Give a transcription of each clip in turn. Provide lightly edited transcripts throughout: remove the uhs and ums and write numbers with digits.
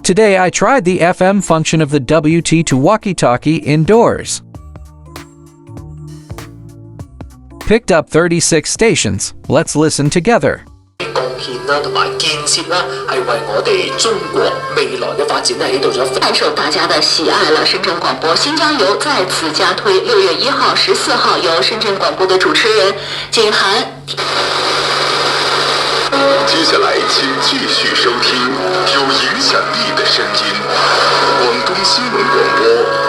Today I tried the FM function of the WT2 walkie-talkie indoors. Picked up 36 stations. Let's listen together. 貢獻啦，同埋建設啦，係為我哋中國未來嘅發展咧起到咗。太受大家的喜愛了，深圳廣播新疆遊再次加推，6月1號、14號由深圳廣播的主持人景涵。接下來請繼續收聽有影響力的聲音，廣東新聞廣播，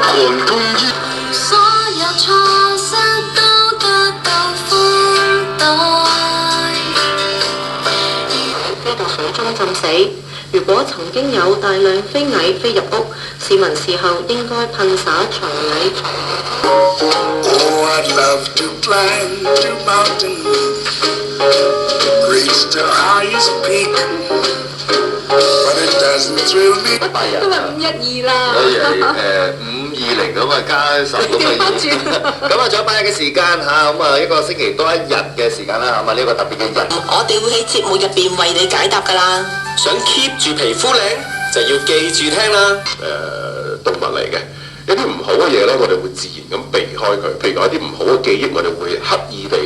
廣東一。所有錯失都得到寬待。飛到水中浸死，如果曾經有大量飛蟻飛入屋，市民事後應該噴灑除蟻蟲。Oh, I'd love to climb to mountain, reach the highest peak, but it doesn't thrill me. 今日512啦。 520咁啊，加10咁啊，咁啊，仲有8日嘅時間嚇，咁啊一個星期多1日嘅時間啦，係嘛？呢個特別嘅日，我哋會喺節目入邊為你解答㗎啦。想 keep 住皮膚靚就要記住聽啦。動物嚟嘅，一啲唔好嘅嘢咧，我哋會自然咁避開佢。譬如講一啲唔好嘅記憶，我哋會刻意地。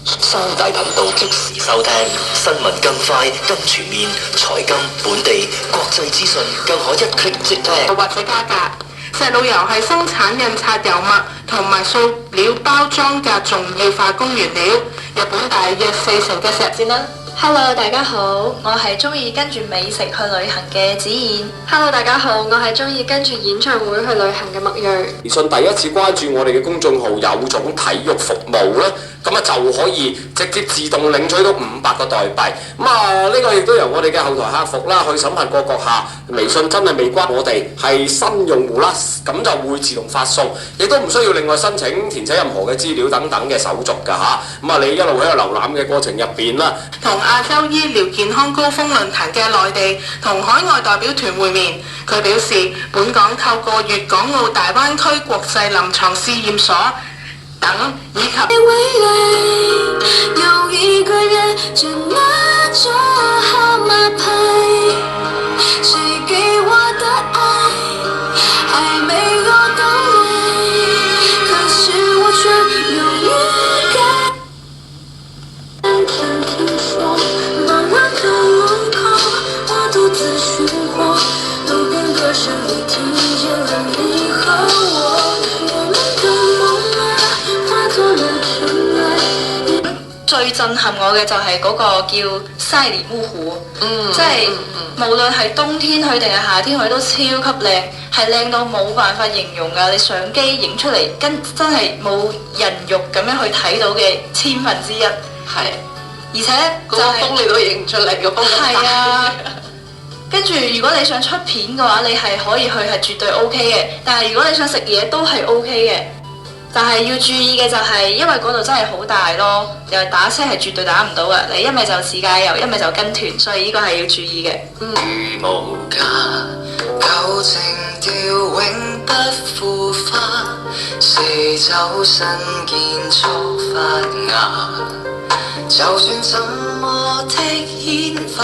三大頻道即時收聽，新聞更快更全面，財金本地國際資訊更可一 click 即聽。或者加價。石路油係生產印刷油墨同埋塑料包裝嘅重要化工原料，日本大約40%嘅石先啦。Hello， 大家好，我係中意跟住美食去旅行嘅子燕。Hello， 大家好，我係中意跟住演唱會去旅行嘅麥瑞。微信第一次關注我哋嘅公眾號有種體育服務啦，咁啊就可以直接自動領取到500個代幣。咁啊呢個亦都由我哋嘅後台客服啦去審核過閣下。微信真係未關我哋，係新用戶啦，咁就會自動發送，亦都唔需要另外申請填寫任何嘅資料等等嘅手續㗎嚇。咁啊你一路喺度瀏覽嘅過程入邊啦，同亞洲醫療健康高峰論壇嘅內地同海外代表團會面，佢表示本港透過粵港澳大灣區國際臨床試驗所等以及未來有一個人正拿着號碼牌，誰給我的愛還沒有到來，可是我卻有預感。曾經聽說茫然的路口，我獨自尋獲，路邊歌聲裡聽見了你和我們的夢啊，化作了塵埃。最震撼我嘅就係嗰個叫西里烏湖，即係無論係冬天去定係夏天去都超級靚，係靚到冇辦法形容㗎。你相機影出嚟真係冇人肉咁樣去睇到嘅1/1000。係，而且就係風你都影出嚟個風係啊。跟住如果你想出片嘅話，你係可以去係絕對 OK 嘅。但係如果你想食嘢都係 OK 嘅。但係要注意嘅就係，因為嗰度真係好大咯，又係打車係絕對打唔到嘅。你一咪就自駕遊，一咪就跟團，所以呢個係要注意嘅。如無價，舊情調永不腐化，四周身建築發芽，就算怎麼的牽掛。